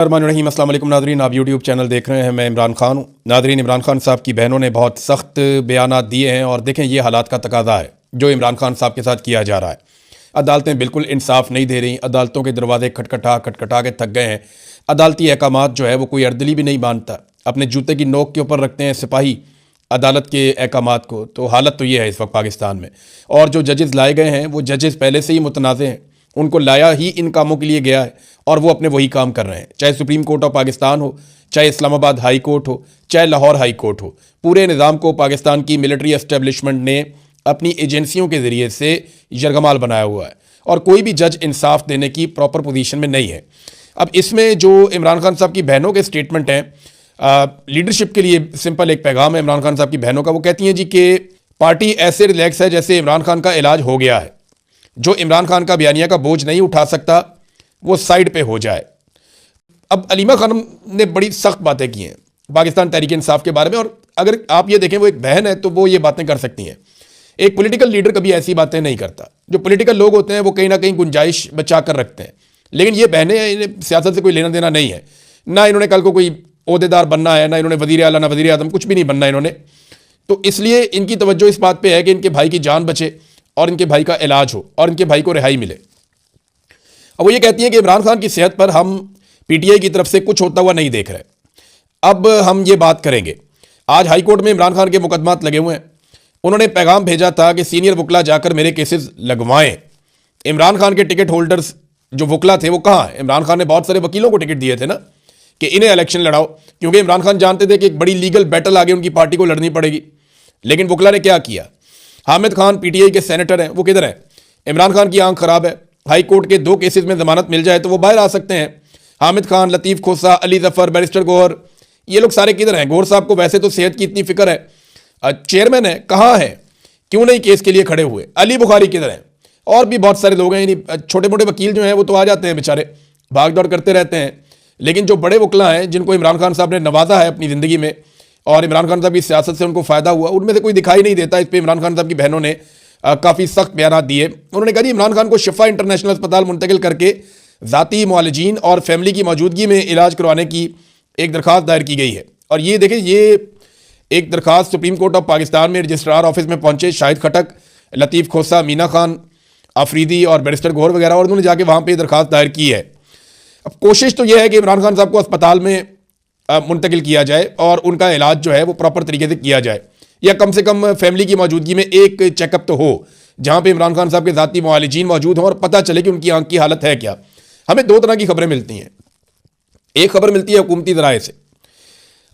रहीम अस्सलाम वालेकुम नादरीन, आप यूट्यूब चैनल देख रहे हैं। मैं इमरान खान हूँ। नादरीन, इमरान खान साहब की बहनों ने बहुत सख्त बयानात दिए हैं और देखें ये हालात का तकाजा है जो इमरान खान साहब के साथ किया जा रहा है। अदालतें बिल्कुल इंसाफ नहीं दे रही, अदालतों के दरवाजे खटखटा के थक गए हैं। अदालती अहकामात जो है वो कोई अर्दली भी नहीं मानता, अपने जूते की नोक के ऊपर रखते हैं सिपाही अदालत के अहकामात को। तो हालत तो ये है इस वक्त पाकिस्तान में। और जो जजेस लाए गए हैं वो जजेस पहले से ही मुतनाज़ हैं, उनको लाया ही इन कामों के लिए गया है और वो अपने वही काम कर रहे हैं। चाहे सुप्रीम कोर्ट ऑफ पाकिस्तान हो, चाहे इस्लामाबाद हाई कोर्ट हो, चाहे लाहौर हाई कोर्ट हो, पूरे निज़ाम को पाकिस्तान की मिलिट्री एस्टेब्लिशमेंट ने अपनी एजेंसियों के ज़रिए से यरगमाल बनाया हुआ है और कोई भी जज इंसाफ देने की प्रॉपर पोजीशन में नहीं है। अब इसमें जो इमरान खान साहब की बहनों के स्टेटमेंट हैं, लीडरशिप के लिए सिंपल एक पैगाम है इमरान खान साहब की बहनों का। वो कहती हैं जी कि पार्टी ऐसे रिलैक्स है जैसे इमरान खान का इलाज हो गया है, जो इमरान खान का बयानिया का बोझ नहीं उठा सकता वो साइड पे हो जाए। अब अलीमा खानम ने बड़ी सख्त बातें की हैं पाकिस्तान तहरीक इंसाफ के बारे में, और अगर आप ये देखें वो एक बहन है तो वो ये बातें कर सकती हैं। एक पॉलिटिकल लीडर कभी ऐसी बातें नहीं करता। जो पॉलिटिकल लोग होते हैं वो कहीं ना कहीं गुंजाइश बचा कर रखते हैं, लेकिन ये बहनें हैं, इन्हें सियासत से कोई लेना देना नहीं है। ना इन्होंने कल को कोई ओहदेदार बनना है, ना इन्होंने वज़ीर आला ना वज़ीर आज़म, कुछ भी नहीं बनना इन्होंने। तो इसलिए इनकी तवज्जो इस बात पे है कि इनके भाई की जान बचे और इनके भाई का इलाज हो और इनके भाई को रिहाई मिले। अब वो ये कहती हैं कि इमरान खान की सेहत पर हम पीटीआई की तरफ से कुछ होता हुआ नहीं देख रहे। अब हम ये बात करेंगे। आज हाई कोर्ट में इमरान खान के मुकदमात लगे हुए हैं। उन्होंने पैगाम भेजा था कि सीनियर वकला जाकर मेरे केसेस लगवाएं। इमरान खान के टिकट होल्डर्स जो वकला थे वो कहाँ हैं? इमरान खान ने बहुत सारे वकीलों को टिकट दिए थे ना कि इन्हें इलेक्शन लड़ाओ, क्योंकि इमरान खान जानते थे कि एक बड़ी लीगल बैटल आगे उनकी पार्टी को लड़नी पड़ेगी। लेकिन वकला ने क्या किया? हामिद खान पीटीआई के सेनेटर हैं, वो किधर है? इमरान खान की आंख खराब है। हाई कोर्ट के 2 केसेस में जमानत मिल जाए तो वो बाहर आ सकते हैं। हामिद खान, लतीफ़ खोसा, अली जफ़र, बैरिस्टर गौहर, ये लोग सारे किधर हैं? गौहर साहब को वैसे तो सेहत की इतनी फिक्र है, चेयरमैन है, कहाँ है? क्यों नहीं केस के लिए खड़े हुए? अली बुखारी किधर हैं? और भी बहुत सारे लोग हैं। छोटे मोटे वकील जो हैं वो तो आ जाते हैं बेचारे, भाग दौड़ करते रहते हैं, लेकिन जो बड़े वकला हैं जिनको इमरान खान साहब ने नवाजा है अपनी ज़िंदगी में और इमरान खान साहब की सियासत से उनको फ़ायदा हुआ, उनमें से कोई दिखाई नहीं देता। इस पर इमरान खान साहब की बहनों ने काफ़ी सख्त बयान दिए। उन्होंने कहा जी इमरान खान को शिफा इंटरनेशनल अस्पताल मुंतकिल करके ज़ाती मुआलिजीन और फैमिली की मौजूदगी में इलाज करवाने की एक दरख्वास्त दायर की गई है। और ये देखें, ये एक दरख्वास्त सुप्रीम कोर्ट ऑफ पाकिस्तान में रजिस्ट्रार ऑफिस में पहुंचे शाहिद खटक, लतीफ़ खोसा, मीना खान आफरीदी और बैरिस्टर गौहर वगैरह, और उन्होंने जाके वहाँ पर दरख्वास्त दायर की है। अब कोशिश तो यह है कि इमरान खान साहब को अस्पताल में मुंतकिल किया जाए और उनका इलाज जो है वो प्रॉपर तरीके से किया जाए, या कम से कम फैमिली की मौजूदगी में एक चेकअप तो हो जहाँ पे इमरान खान साहब के ज़ाती मुआलिजीन मौजूद हों और पता चले कि उनकी आंख की हालत है क्या। हमें 2 तरह की खबरें मिलती हैं। एक खबर मिलती है हुकूमती ज़राए से।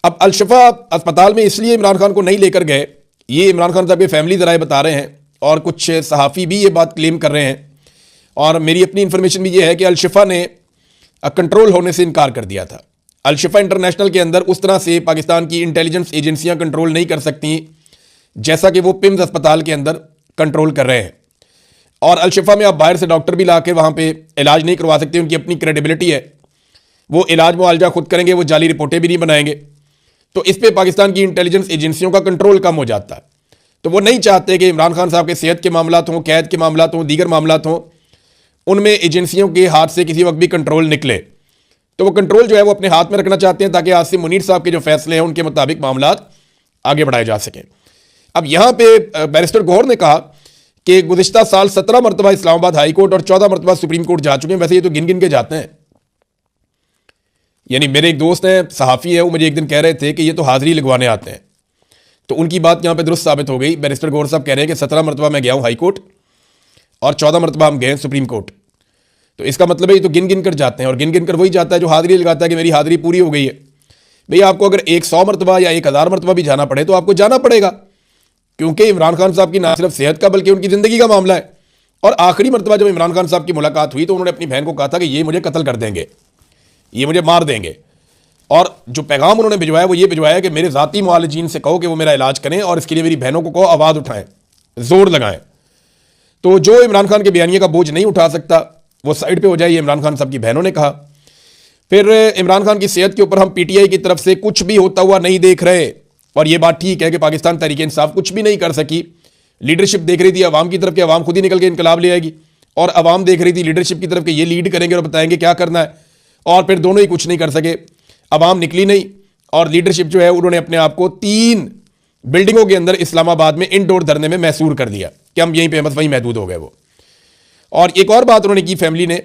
अब अल-शिफा अस्पताल में इसलिए इमरान खान को नहीं लेकर गए, ये इमरान खान साहब के फैमिली ज़राए बता रहे हैं और कुछ सहाफ़ी भी ये बात क्लेम कर रहे हैं। और मेरी अपनी इंफॉर्मेशन भी ये है कि अल-शिफा ने कंट्रोल होने से इनकार कर दिया था। अल-शिफा इंटरनेशनल के अंदर उस तरह से पाकिस्तान की इंटेलिजेंस एजेंसियां कंट्रोल नहीं कर सकती जैसा कि वो पिम्स अस्पताल के अंदर कंट्रोल कर रहे हैं। और अल-शिफा में आप बाहर से डॉक्टर भी ला के वहाँ पे इलाज नहीं करवा सकते, उनकी अपनी क्रेडिबिलिटी है, वो इलाज मुआलजा खुद करेंगे, वो जाली रिपोर्टें भी नहीं बनाएंगे। तो इस पर पाकिस्तान की इंटेलिजेंस एजेंसियों का कंट्रोल कम हो जाता है। तो वो नहीं चाहते कि इमरान खान साहब के सेहत के मामलात हों, कैद के मामलात हों, दीगर मामलात हों, उनमें एजेंसियों के हाथ से किसी वक्त भी कंट्रोल निकले। तो वो कंट्रोल जो है वो अपने हाथ में रखना चाहते हैं ताकि आसिम मुनीर साहब के जो फैसले हैं उनके मुताबिक मामलात आगे बढ़ाए जा सकें। अब यहाँ पे बैरिस्टर गौहर ने कहा कि गुज़िश्ता साल 17 मरतबा इस्लामाबाद हाई कोर्ट और 14 मरतबा सुप्रीम कोर्ट जा चुके हैं। वैसे ये तो गिन गिन के जाते हैं। यानी मेरे एक दोस्त हैं, सहाफ़ी है, वो मुझे एक दिन कह रहे थे कि ये तो हाज़िरी लगवाने आते हैं। तो उनकी बात यहाँ पर दुरुस्त साबित हो गई। बैरिस्टर गौहर साहब कह रहे हैं कि 17 मरतबा मैं गया हूँ हाई कोर्ट और 14 मरतबा हम गए हैं सुप्रीम कोर्ट। तो इसका मतलब है ये तो गिन गिन कर जाते हैं, और गिन गिन कर वही जाता है जो हाज़िरी लगाता है कि मेरी हाज़िरी पूरी हो गई है। भैया आपको अगर 100 मरतबा या 1000 मरतबा भी जाना पड़े तो आपको जाना पड़ेगा, क्योंकि इमरान खान साहब की ना सिर्फ सेहत का बल्कि उनकी ज़िंदगी का मामला है। और आखिरी मरतबा जब इमरान खान साहब की मुलाकात हुई तो उन्होंने अपनी बहन को कहा था कि ये मुझे कत्ल कर देंगे, ये मुझे मार देंगे। और जो पैगाम उन्होंने भिजवाया वो ये भिजवाया कि मेरे ज़ाती मुआलिजीन से कहो कि वो मेरा इलाज करें और इसके लिए मेरी बहनों को कहो आवाज़ उठाएं, जोर लगाएं। तो जो इमरान खान के बयानिए का बोझ नहीं उठा सकता वो साइड पे हो जाए, ये इमरान खान साहब की बहनों ने कहा। फिर इमरान खान की सेहत के ऊपर हम पीटीआई की तरफ से कुछ भी होता हुआ नहीं देख रहे, और ये बात ठीक है कि पाकिस्तान तहरीक इंसाफ कुछ भी नहीं कर सकी। लीडरशिप देख रही थी अवाम की तरफ कि अवाम खुद ही निकल के इनकलाब ले आएगी, और अवाम देख रही थी लीडरशिप की तरफ कि ये लीड करेंगे और बताएंगे क्या करना है। और फिर दोनों ही कुछ नहीं कर सके, अवाम निकली नहीं और लीडरशिप जो है उन्होंने अपने आप को 3 बिल्डिंगों के अंदर इस्लामाबाद में इंडोर धरने में मैसूर कर दिया कि हम यहीं पे बस वहीं महदूद हो गए वो। और एक और बात उन्होंने की फैमिली ने,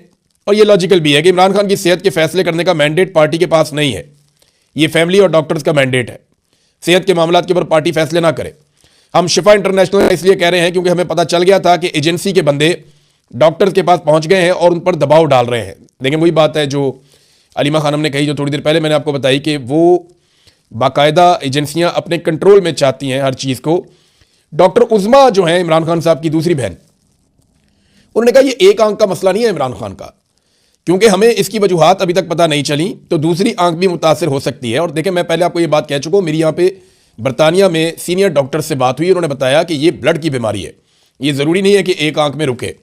और ये लॉजिकल भी है, कि इमरान खान की सेहत के फैसले करने का मैंडेट पार्टी के पास नहीं है, ये फैमिली और डॉक्टर्स का मैंडेट है। सेहत के मामलों के ऊपर पार्टी फैसले ना करे। हम शिफा इंटरनेशनल इसलिए कह रहे हैं क्योंकि हमें पता चल गया था कि एजेंसी के बंदे डॉक्टर्स के पास पहुंच गए हैं और उन पर दबाव डाल रहे हैं। लेकिन वही बात है जो अलीमा खानम ने कही, जो थोड़ी देर पहले मैंने आपको बताई, कि वो बाकायदा एजेंसियां अपने कंट्रोल में चाहती हैं हर चीज़ को। डॉक्टर उज़मा जो हैं इमरान खान साहब की दूसरी बहन, उन्होंने कहा ये एक आंख का मसला नहीं है इमरान खान का, क्योंकि हमें इसकी वजूहात अभी तक पता नहीं चली, तो दूसरी आंख भी मुतासर हो सकती है। और देखें, मैं पहले आपको ये बात कह चुका हूँ, मेरी यहाँ पे बरतानिया में सीनियर डॉक्टर से बात हुई, उन्होंने बताया कि ये ब्लड की बीमारी है, ये ज़रूरी नहीं है कि एक आंख में रुके,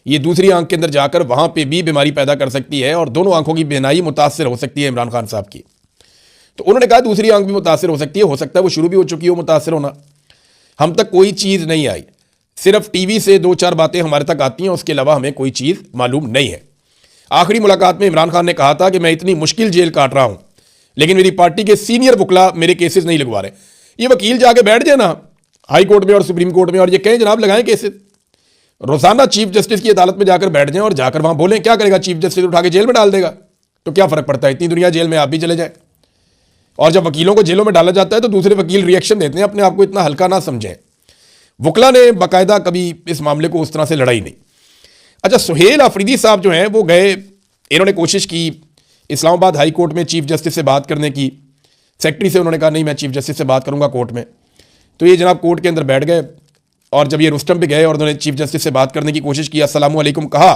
ये दूसरी आंख के अंदर जाकर वहाँ पर भी बीमारी पैदा कर सकती है और दोनों आंखों की बीनाई मुतासर हो सकती है इमरान खान साहब की। तो उन्होंने कहा दूसरी आंख भी मुतासर हो सकती है, हो सकता है वो शुरू भी हो चुकी हो मुतासर होना, हम तक कोई चीज़ नहीं आई, सिर्फ टीवी से 2-4 बातें हमारे तक आती हैं, उसके अलावा हमें कोई चीज़ मालूम नहीं है। आखिरी मुलाकात में इमरान खान ने कहा था कि मैं इतनी मुश्किल जेल काट रहा हूं, लेकिन मेरी पार्टी के सीनियर वकला मेरे केसेस नहीं लगवा रहे। ये वकील जाके बैठ जाए ना हाई कोर्ट में और सुप्रीम कोर्ट में और ये कहें जनाब लगाएं केसेस, रोजाना चीफ जस्टिस की अदालत में जाकर बैठ जाएं और जाकर वहां बोलें, क्या करेगा चीफ जस्टिस? उठा के जेल में डाल देगा, तो क्या फर्क पड़ता है, इतनी दुनिया जेल में आप भी चले जाए। और जब वकीलों को जेलों में डाला जाता है तो दूसरे वकील रिएक्शन देते हैं, अपने आप को इतना हल्का ना समझें। वकला ने बाकायदा कभी इस मामले को उस तरह से लड़ा ही नहीं। अच्छा, सुहेल अफरीदी साहब जो हैं वो गए, इन्होंने कोशिश की इस्लामाबाद हाई कोर्ट में चीफ जस्टिस से बात करने की, सेक्रेटरी से उन्होंने कहा नहीं मैं चीफ जस्टिस से बात करूंगा कोर्ट में। तो ये जनाब कोर्ट के अंदर बैठ गए और जब ये रुस्तम पे गए और उन्होंने चीफ जस्टिस से बात करने की कोशिश की, अस्सलामु अलैकुम कहा,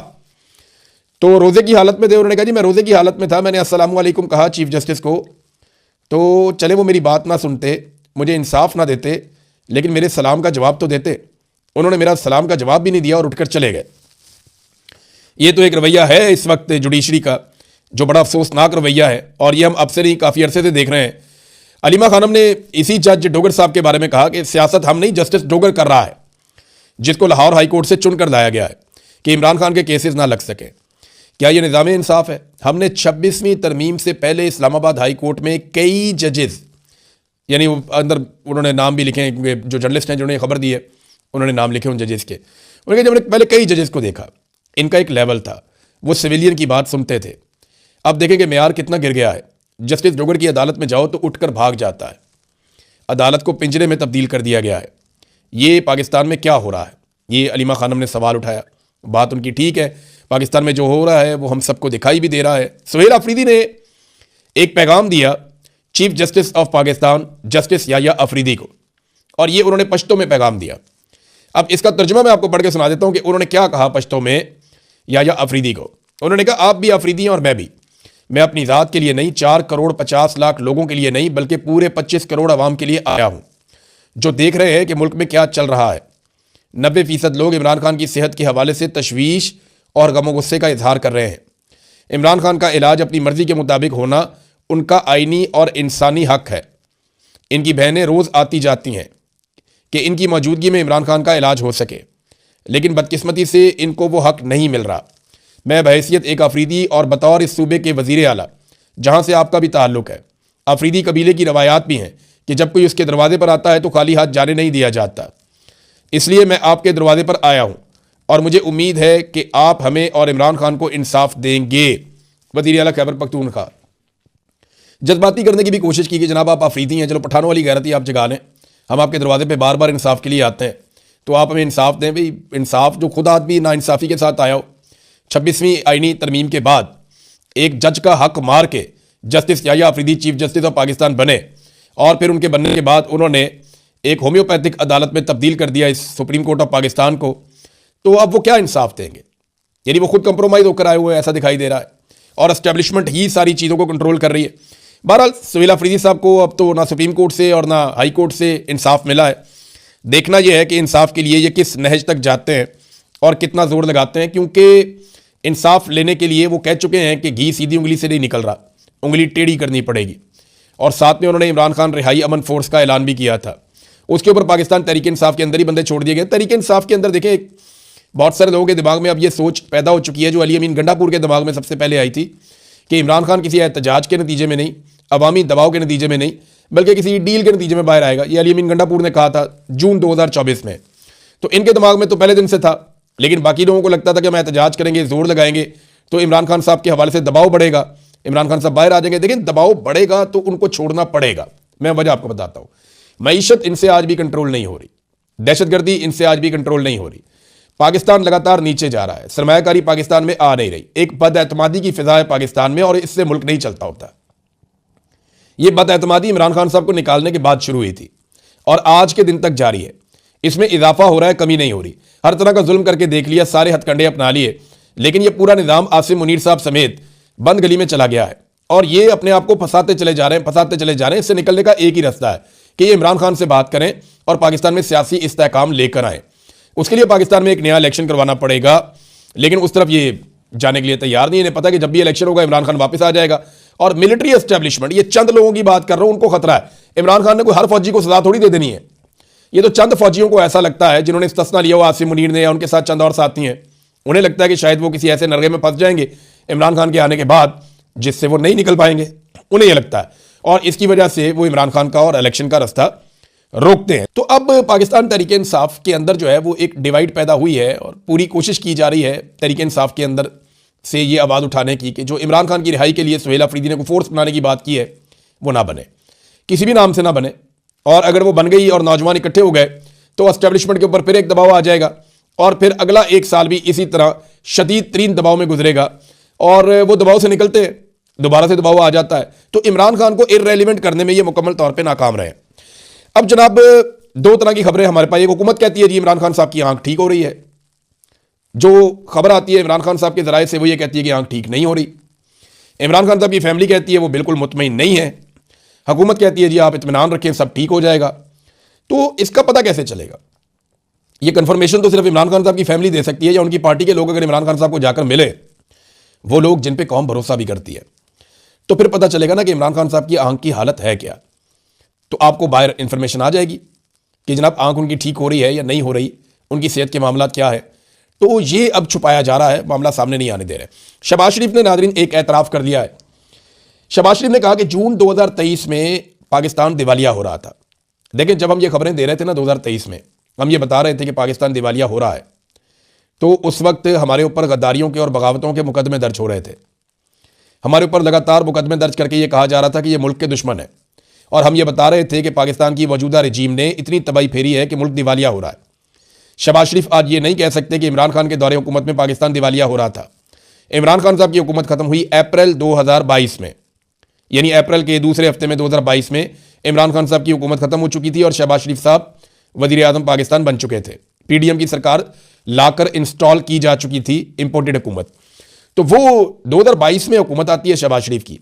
तो रोज़े की हालत में थे। उन्होंने कहा जी मैं रोज़े की हालत में था, मैंने अस्सलामु अलैकुम कहा चीफ जस्टिस को, तो चले वो मेरी बात ना सुनते, मुझे इंसाफ ना देते, लेकिन मेरे सलाम का जवाब तो देते। उन्होंने मेरा सलाम का जवाब भी नहीं दिया और उठकर चले गए। ये तो एक रवैया है इस वक्त जुडिशरी का, जो बड़ा अफसोसनाक रवैया है, और ये हम अब से नहीं काफ़ी अरसे से देख रहे हैं। अलीमा खानम ने इसी जज डोगर साहब के बारे में कहा कि सियासत हम नहीं, जस्टिस डोगर कर रहा है, जिसको लाहौर हाई कोर्ट से चुन कर लाया गया है कि इमरान खान के केसेस ना लग सके। क्या ये निज़ाम इंसाफ है? हमने 26वीं तरमीम से पहले इस्लामाबाद हाई कोर्ट में कई जजेस, यानी अंदर उन्होंने नाम भी लिखे हैं, जो जर्नलिस्ट हैं जिन्होंने खबर दी है उन्होंने नाम लिखे उन जजेस के। उन्होंने कहा जब पहले कई जजेस को देखा, इनका एक लेवल था, वो सिविलियन की बात सुनते थे। अब देखें कि मेयार कितना गिर गया है। जस्टिस डोगर की अदालत में जाओ तो उठकर भाग जाता है, अदालत को पिंजरे में तब्दील कर दिया गया है। ये पाकिस्तान में क्या हो रहा है? ये अलीमा खानम ने सवाल उठाया। बात उनकी ठीक है, पाकिस्तान में जो हो रहा है वो हम सबको दिखाई भी दे रहा है। सुहेल अफरीदी ने एक पैगाम दिया chief justice of Pakistan justice Yahya Afridi को, और ये उन्होंने पश्तो में पैगाम दिया। अब इसका तर्जुमा मैं आपको पढ़ के सुना देता हूं कि उन्होंने क्या कहा पश्तो में याह्या अफरीदी को। उन्होंने कहा आप भी अफरीदी हैं और मैं भी। मैं अपनी ज़ात के लिए नहीं, 4 करोड़ 50 लाख लोगों के लिए नहीं, बल्कि पूरे 25 करोड़ आवाम के लिए आया हूं, जो देख रहे हैं कि मुल्क में क्या चल रहा है। 90% लोग इमरान खान की सेहत के हवाले से तशवीश और गम गुस्से का इजहार कर रहे हैं। इमरान खान का इलाज अपनी मर्जी के मुताबिक होना उनका आइनी और इंसानी हक है। इनकी बहनें रोज़ आती जाती हैं कि इनकी मौजूदगी में इमरान खान का इलाज हो सके, लेकिन बदकिस्मती से इनको वो हक नहीं मिल रहा। मैं बहैसियत एक अफरीदी और बतौर इस सूबे के वज़ीर आला, जहाँ से आपका भी ताल्लुक़ है, अफरीदी कबीले की रवायात भी हैं कि जब कोई उसके दरवाजे पर आता है तो खाली हाथ जाने नहीं दिया जाता। इसलिए मैं आपके दरवाजे पर आया हूँ और मुझे उम्मीद है कि आप हमें और इमरान खान को इंसाफ देंगे। वज़ीर आला खैबर पख्तूनख्वा। जज्बाती करने की भी कोशिश की कि जनाब आप अफरीदी हैं, चलो पठानों वाली गैरती आप जगा लें, हम आपके दरवाजे पे बार बार इंसाफ के लिए आते हैं, तो आप हमें इंसाफ दें। भाई इंसाफ जो खुद आदमी नाइंसाफ़ी के साथ आया हो, 26वीं आईनी तरमीम के बाद एक जज का हक मार के justice Yahya Afridi chief justice of Pakistan बने, और फिर उनके बनने के बाद उन्होंने एक होम्योपैथिक अदालत में तब्दील कर दिया इस सुप्रीम कोर्ट ऑफ पाकिस्तान को, तो अब वो क्या इंसाफ देंगे? यानी वो खुद कंप्रोमाइज़ होकर आए हुए हैं, ऐसा दिखाई दे रहा है, और एस्टेब्लिशमेंट ही सारी चीज़ों को कंट्रोल कर रही है। बहरहाल सुहेल अफरीदी साहब को अब तो ना सुप्रीम कोर्ट से और ना हाई कोर्ट से इंसाफ मिला है। देखना यह है कि इंसाफ के लिए ये किस नहज तक जाते हैं और कितना जोर लगाते हैं, क्योंकि इंसाफ लेने के लिए वो कह चुके हैं कि घी सीधी उंगली से नहीं निकल रहा, उंगली टेढ़ी करनी पड़ेगी। और साथ में उन्होंने इमरान खान रिहाई अमन फोर्स का ऐलान भी किया था। उसके ऊपर पाकिस्तान तहरीक इंसाफ के अंदर ही बंदे छोड़ दिए गए। तहरीक इंसाफ के अंदर देखें, बहुत सारे लोगों के दिमाग में अब ये सोच पैदा हो चुकी है, जो अली अमीन गंडापुर के दिमाग में सबसे पहले आई थी, कि इमरान खान किसी एहतजाज के नतीजे में नहीं, अवामी दबाव के नतीजे में नहीं, बल्कि किसी डील के नतीजे में बाहर आएगा। ये अली अमीन गंडापुर ने कहा था जून 2024 में। तो इनके दिमाग में तो पहले दिन से था, लेकिन बाकी लोगों को लगता था कि हम एहतजाज करेंगे, जोर लगाएंगे तो इमरान खान साहब के हवाले से दबाव बढ़ेगा, इमरान खान साहब बाहर आ जाएंगे। लेकिन दबाव बढ़ेगा तो उनको छोड़ना पड़ेगा। मैं वजह आपको बताता हूं। मईशत इनसे आज भी कंट्रोल नहीं हो रही, दहशतगर्दी इनसे आज भी कंट्रोल नहीं हो रही, पाकिस्तान लगातार नीचे जा रहा है, सरमायाकारी पाकिस्तान में आ नहीं रही, एक बदएतमादी की फिजा है पाकिस्तान में और इससे मुल्क नहीं चलता होता। यह बदएतमादी इमरान खान साहब को निकालने के बाद शुरू हुई थी और आज के दिन तक जारी है। इसमें इजाफा हो रहा है, कमी नहीं हो रही। हर तरह का जुल्म करके देख लिया, सारे हथकंडे अपना लिए, लेकिन यह पूरा निजाम आसिम मुनीर साहब समेत बंद गली में चला गया है और ये अपने आप को फंसाते चले जा रहे हैं, फंसाते चले जा रहे हैं। इससे निकलने का एक ही रास्ता है कि ये इमरान खान से बात करें और पाकिस्तान में सियासी इस्तेहकाम लेकर आए। उसके लिए पाकिस्तान में एक नया इलेक्शन करवाना पड़ेगा, लेकिन उस तरफ ये जाने के लिए तैयार नहीं है। इन्हें पता है कि जब भी इलेक्शन होगा इमरान खान वापस आ जाएगा। और मिलिट्री एस्टेब्लिशमेंट, ये चंद लोगों की बात कर रहा हूं, उनको खतरा है। इमरान खान ने कोई हर फौजी को सजा थोड़ी दे देनी है। ये तो चंद फौजियों को ऐसा लगता है जिन्होंने इस्तिस्ना लिया हुआ आसिम मुनीर ने या उनके साथ चंद और साथी हैं, उन्हें लगता है कि शायद वो किसी ऐसे नरगे में फंस जाएंगे इमरान खान के आने के बाद जिससे वो नहीं निकल पाएंगे, उन्हें यह लगता है। और इसकी वजह से वो इमरान खान का और इलेक्शन का रास्ता रोकते हैं। तो अब पाकिस्तान तहरीक इंसाफ के अंदर जो है वो एक डिवाइड पैदा हुई है और पूरी कोशिश की जा रही है तहरीक इंसाफ के अंदर से ये आवाज़ उठाने की कि जो इमरान खान की रिहाई के लिए सुहेल अफरीदी ने को फोर्स बनाने की बात की है वो ना बने, किसी भी नाम से ना बने। और अगर वो बन गई और नौजवान इकट्ठे हो गए तो एस्टेब्लिशमेंट के ऊपर फिर एक दबाव आ जाएगा और फिर अगला एक साल भी इसी तरह शदीद तरीन दबाव में गुजरेगा और वो दबाव से निकलते हैं, दोबारा से दबाव आ जाता है। तो इमरान खान को इररेलेवेंट करने में ये मुकम्मल तौर पर नाकाम रहे। अब जनाब दो तरह की खबरें हमारे पास। एक हुकूमत कहती है जी इमरान खान साहब की आंख ठीक हो रही है, जो खबर आती है इमरान खान साहब के जराये से वो ये कहती है कि आंख ठीक नहीं हो रही। इमरान खान साहब की फैमिली कहती है वो बिल्कुल मुतमईन नहीं है। हुकूमत कहती है जी आप इत्मीनान रखें, सब ठीक हो जाएगा। तो इसका पता कैसे चलेगा? ये कंफर्मेशन तो सिर्फ इमरान खान साहब की फैमिली दे सकती है या उनकी पार्टी के लोग अगर इमरान खान साहब को जाकर मिले, वो लोग जिन पे कौम भरोसा भी करती है, तो फिर पता चलेगा ना कि इमरान खान साहब की आंख की हालत है क्या। तो आपको बाहर इंफॉर्मेशन आ जाएगी कि जनाब आंख उनकी ठीक हो रही है या नहीं हो रही, उनकी सेहत के मामला क्या है। तो ये अब छुपाया जा रहा है, मामला सामने नहीं आने दे रहे। शहबाज शरीफ ने नादरीन एक एतराफ़ कर लिया है। शहबाज शरीफ ने कहा कि जून 2023 में पाकिस्तान दिवालिया हो रहा था। लेकिन जब हम ये खबरें दे रहे थे ना 2023 में, हम ये बता रहे थे कि पाकिस्तान दिवालिया हो रहा है, तो उस वक्त हमारे ऊपर गद्दारियों के और बगावतों के मुकदमे दर्ज हो रहे थे। हमारे ऊपर लगातार मुकदमे दर्ज करके ये कहा जा रहा था कि ये मुल्क के दुश्मन है और हम ये बता रहे थे कि पाकिस्तान की मौजूदा रजीम ने इतनी तबाही फेरी है कि मुल्क दिवालिया हो रहा है। शहबाज शरीफ आज ये नहीं कह सकते कि इमरान खान के दौरे हुकूमत में पाकिस्तान दिवालिया हो रहा था। इमरान खान साहब की हुकूमत खत्म हुई अप्रैल 2022 में, यानी अप्रैल के दूसरे हफ्ते में 2022 में इमरान खान साहब की हुकूमत खत्म हो चुकी थी और शहबाज शरीफ साहब वजीर आजम पाकिस्तान बन चुके थे। पीडीएम की सरकार लाकर इंस्टॉल की जा चुकी थी, इंपोर्टेड हुकूमत। तो वो 2022 में हुकूमत आती है शहबाज शरीफ की।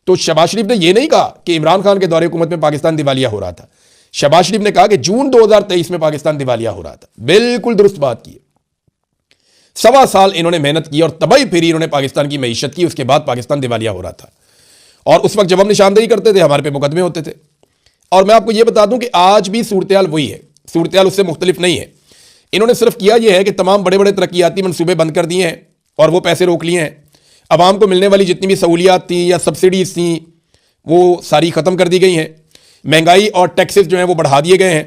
तो शहबाज शरीफ ने यह नहीं कहा कि इमरान खान के दौरे हुकूमत में पाकिस्तान दिवालिया हो रहा था। शहबाज शरीफ ने कहा कि जून 2023 में पाकिस्तान दिवालिया हो रहा था। बिल्कुल दुरुस्त बात की। 1.25 साल इन्होंने मेहनत की और तबाही फेरी इन्होंने पाकिस्तान की मईशत की, उसके बाद पाकिस्तान दिवालिया हो रहा था। और उस वक्त जब हम निशानदेही करते थे हमारे पे मुकदमे होते थे। और मैं आपको यह बता दूं कि आज भी सूरत-ए-हाल वही है, सूरत-ए-हाल उससे मुख्तलिफ नहीं है। इन्होंने सिर्फ किया यह है कि तमाम बड़े बड़े तरक्याती मनसूबे बंद कर दिए हैं और वो पैसे रोक लिए हैं। आवाम को मिलने वाली जितनी भी सहूलियात थी या सब्सिडीज थी वो सारी ख़त्म कर दी गई हैं। महंगाई और टैक्सेस जो हैं वो बढ़ा दिए गए हैं।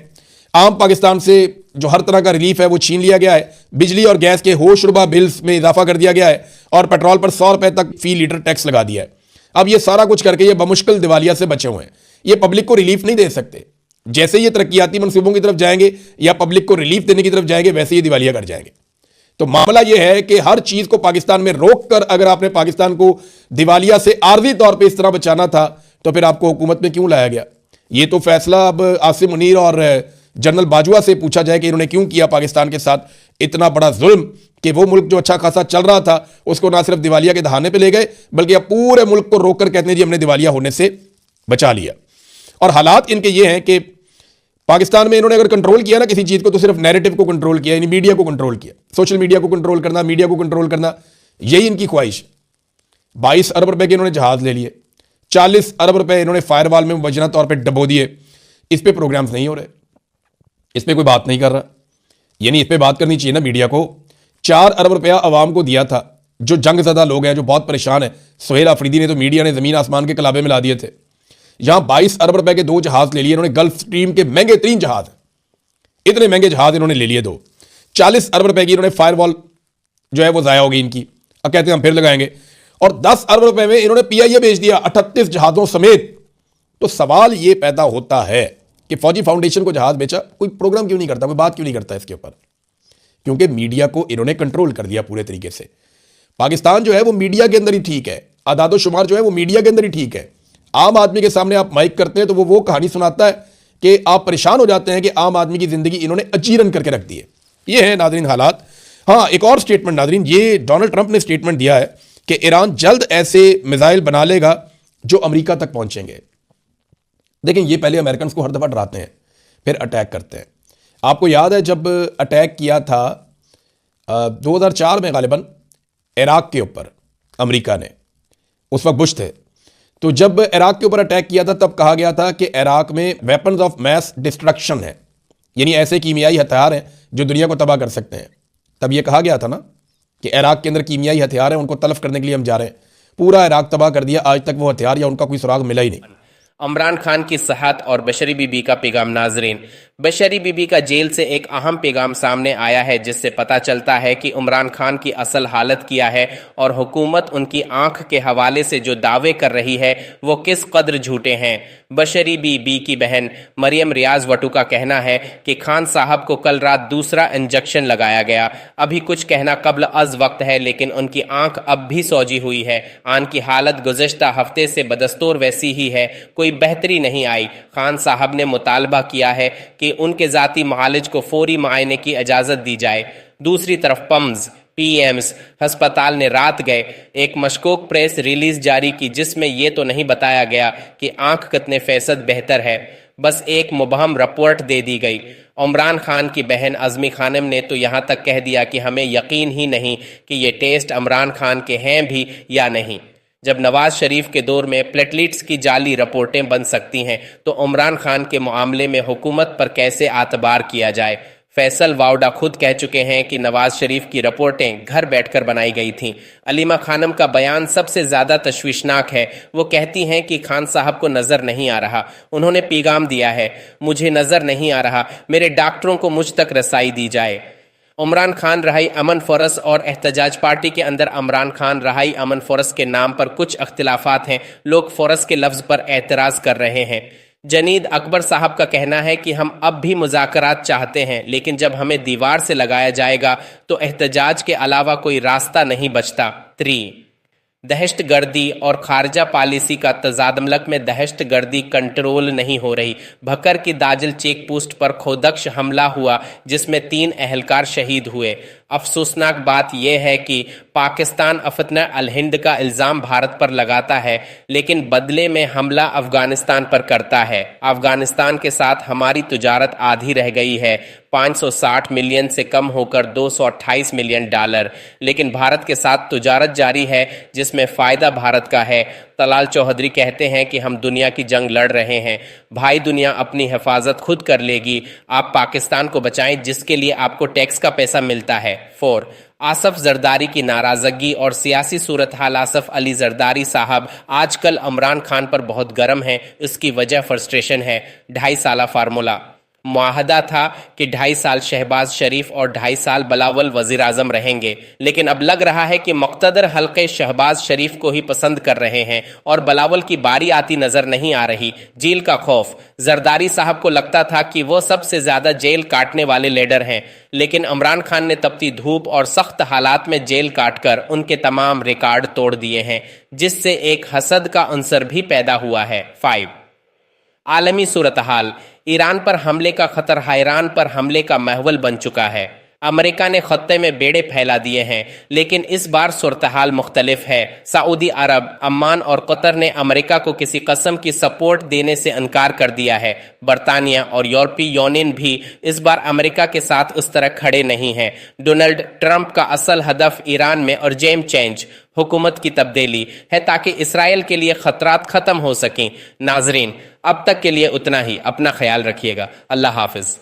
आम पाकिस्तान से जो हर तरह का रिलीफ है वो छीन लिया गया है। बिजली और गैस के होशरुबा बिल्स में इजाफा कर दिया गया है और पेट्रोल पर 100 रुपये तक फी लीटर टैक्स लगा दिया है। अब ये सारा कुछ करके ये बमुश्किल दिवालिया से बचे हुए हैं। ये पब्लिक को रिलीफ नहीं दे सकते। जैसे ये तरक्याती मनसूबों की तरफ जाएंगे या पब्लिक को रिलीफ देने की तरफ जाएंगे, वैसे ये दिवालिया कर जाएंगे। तो मामला यह है कि हर चीज को पाकिस्तान में रोक कर अगर आपने पाकिस्तान को दिवालिया से आर्जी तौर पर इस तरह बचाना था तो फिर आपको हुकूमत में क्यों लाया गया? ये तो फैसला अब आसिम मुनीर और जनरल बाजवा से पूछा जाए कि इन्होंने क्यों किया पाकिस्तान के साथ इतना बड़ा जुल्म कि वो मुल्क जो अच्छा खासा चल रहा था उसको ना सिर्फ दिवालिया के दहाने पे ले गए बल्कि अब पूरे मुल्क को रोक कर कहते हैं जी हमने दिवालिया होने से बचा लिया। और हालात इनके ये हैं कि पाकिस्तान में इन्होंने अगर कंट्रोल किया ना किसी चीज को तो सिर्फ नैरेटिव को कंट्रोल किया, यानी मीडिया को कंट्रोल किया, सोशल मीडिया को कंट्रोल करना, मीडिया को कंट्रोल करना, यही इनकी ख्वाहिश। 22 अरब रुपए के इन्होंने जहाज ले लिए, 40 अरब रुपए इन्होंने फायरवॉल में मुबज्जना तौर पर डबो दिए। इस पर प्रोग्राम्स नहीं हो रहे, इस पर कोई बात नहीं कर रहा। यानी इस पर बात करनी चाहिए ना मीडिया को। 4 अरब रुपया अवाम को दिया था, जो जंगज़दा लोग हैं, जो बहुत परेशान हैं। सुहेल अफरीदी ने तो मीडिया ने ज़मीन आसमान के कलाबे में ला दिए थे। यहाँ 22 अरब रुपए के 2 जहाज ले लिए इन्होंने, गल्फ स्ट्रीम के महंगे 3 जहाज, इतने महंगे जहाज इन्होंने ले लिए 2। 40 अरब रुपए की इन्होंने फायरवॉल जो है वो ज़ाया होगी इनकी, अब कहते हैं हम फिर लगाएंगे। और 10 अरब रुपए में इन्होंने PIA भेज दिया 38 जहाज़ों समेत। तो सवाल ये पैदा होता है कि फौजी फाउंडेशन को जहाज बेचा, कोई प्रोग्राम क्यों नहीं करता, कोई बात क्यों नहीं करता इसके ऊपर? क्योंकि मीडिया को इन्होंने कंट्रोल कर दिया पूरे तरीके से। पाकिस्तान जो है वो मीडिया के अंदर ही ठीक है, आदादो शुमार जो है वो मीडिया के अंदर ही ठीक है। आम आदमी के सामने आप माइक करते हैं तो वो कहानी सुनाता है कि आप परेशान हो जाते हैं कि आम आदमी की जिंदगी इन्होंने अजीरन करके रख दी है। ये है नादरीन हालात। हाँ, एक और स्टेटमेंट नादरीन, ये डोनाल्ड ट्रंप ने स्टेटमेंट दिया है कि ईरान जल्द ऐसे मिसाइल बना लेगा जो अमेरिका तक पहुंचेंगे। देखें, ये पहले अमेरिकन को हर दफा डराते हैं, फिर अटैक करते हैं। आपको याद है जब अटैक किया था 2004 में गालिबन इराक के ऊपर अमेरिका ने, उस वक्त बुश थे, तो जब इराक के ऊपर अटैक किया था तब कहा गया था कि इराक में वेपन्स ऑफ मैस डिस्ट्रक्शन है, यानी ऐसे कीमियाई हथियार हैं जो दुनिया को तबाह कर सकते हैं। तब यह कहा गया था ना कि इराक के अंदर कीमियाई हथियार हैं, उनको तलफ करने के लिए हम जा रहे हैं। पूरा इराक तबाह कर दिया, आज तक वो हथियार या उनका कोई सुराग मिला ही नहीं। इमरान खान की सेहत और बशरी बीबी का पैगाम। नाजरीन, बशरी बीबी का जेल से एक अहम पैगाम सामने आया है जिससे पता चलता है कि इमरान खान की असल हालत क्या है और हुकूमत उनकी आंख के हवाले से जो दावे कर रही है वो किस कदर झूठे हैं। बशरी बीबी की बहन मरियम रियाज वटू का कहना है कि खान साहब को कल रात दूसरा इंजेक्शन लगाया गया। अभी कुछ कहना कब्ल अज वक्त है, लेकिन उनकी आंख अब भी सौजी हुई है। आन की हालत गुज़श्ता हफ्ते से बदस्तूर वैसी ही है, कोई बेहतरी नहीं आई। खान साहब ने मुतालबा किया है कि उनके जाती मालिज को फौरी मुआयने की इजाज़त दी जाए। दूसरी तरफ PMs हस्पताल ने रात गए एक मशकूक प्रेस रिलीज जारी की जिसमें यह तो नहीं बताया गया कि आंख कितने फीसद बेहतर है, बस एक मुबहम रिपोर्ट दे दी गई। इमरान खान की बहन अज़मी खानम ने तो यहाँ तक कह दिया कि हमें यकीन ही नहीं कि ये टेस्ट इमरान खान के हैं भी या नहीं। जब नवाज शरीफ के दौर में प्लेटलेट्स की जाली रिपोर्टें बन सकती हैं तो इमरान खान के मामले में हुकूमत पर कैसे आतबार किया जाए। फैसल वाउडा खुद कह चुके हैं कि नवाज शरीफ की रिपोर्टें घर बैठकर बनाई गई थीं। अलीमा खानम का बयान सबसे ज़्यादा तशवीशनाक है। वो कहती हैं कि खान साहब को नज़र नहीं आ रहा। उन्होंने पैगाम दिया है, मुझे नज़र नहीं आ रहा, मेरे डॉक्टरों को मुझ तक रसाई दी जाए। इमरान खान रहाई अमन फौरस और एहतजाज पार्टी के अंदर इमरान खान रहाई अमन फौरस के नाम पर कुछ अख्तिलाफात हैं। लोग फौरस के लफ्ज़ पर एतराज़ कर रहे हैं। जनीद अकबर साहब का कहना है कि हम अब भी मुज़ाकरात चाहते हैं, लेकिन जब हमें दीवार से लगाया जाएगा तो एहतजाज के अलावा कोई रास्ता नहीं बचता। 3 दहशत गर्दी और खारजा पॉलिसी का तजादमलक में दहशत गर्दी कंट्रोल नहीं हो रही। भक्कर की दाजल चेक पोस्ट पर खोदक्ष हमला हुआ जिसमें 3 अहलकार शहीद हुए। अफसोसनाक बात यह है कि पाकिस्तान अफतन अल हिंद का इल्ज़ाम भारत पर लगाता है, लेकिन बदले में हमला अफगानिस्तान पर करता है। अफगानिस्तान के साथ हमारी तिजारत आधी रह गई है, 560 मिलियन से कम होकर $228 मिलियन, लेकिन भारत के साथ तिजारत जारी है जिसमें फ़ायदा भारत का है। तलाल चौधरी कहते हैं कि हम दुनिया की जंग लड़ रहे हैं। भाई, दुनिया अपनी हिफाजत खुद कर लेगी, आप पाकिस्तान को बचाएं जिसके लिए आपको टैक्स का पैसा मिलता है। 4 आसफ जरदारी की नाराज़गी और सियासी सूरत हाल। आसफ अली जरदारी साहब आजकल इमरान खान पर बहुत गर्म हैं। इसकी वजह फ्रस्ट्रेशन है। 2.5 साला फार्मूला मुआहदा था कि 2.5 साल शहबाज शरीफ और 2.5 साल बिलावल वज़ीर आज़म रहेंगे, लेकिन अब लग रहा है कि मुक़्तदर हल्के शहबाज शरीफ को ही पसंद कर रहे हैं और बिलावल की बारी आती नज़र नहीं आ रही। जेल का खौफ। जरदारी साहब को लगता था कि वो सबसे ज़्यादा जेल काटने वाले लीडर हैं, लेकिन इमरान खान ने तपती धूप और सख्त हालात में जेल काटकर उनके तमाम रिकॉर्ड तोड़ दिए हैं, जिससे एक हसद का अंसर भी पैदा हुआ है। 5 आलमी सूरत हाल। ईरान पर हमले का खतर ईरान पर हमले का महवल बन चुका है। अमेरिका ने खत्ते में बेड़े फैला दिए हैं, लेकिन इस बार सूरत हाल मुख्तलिफ है। सऊदी अरब, अम्मान और कतर ने अमेरिका को किसी कस्म की सपोर्ट देने से इनकार कर दिया है। बरतानिया और यूरोपीय यूनियन भी इस बार अमेरिका के साथ उस तरह खड़े नहीं हैं। डोनाल्ड ट्रंप का असल हदफ ईरान में और जेम चेंज हुकूमत की तब्दीली है ताकि इसराइल के लिए खतरात ख़त्म हो सकें। नाजरीन, अब तक के लिए उतना ही। अपना ख्याल रखिएगा। अल्लाह हाफिज़।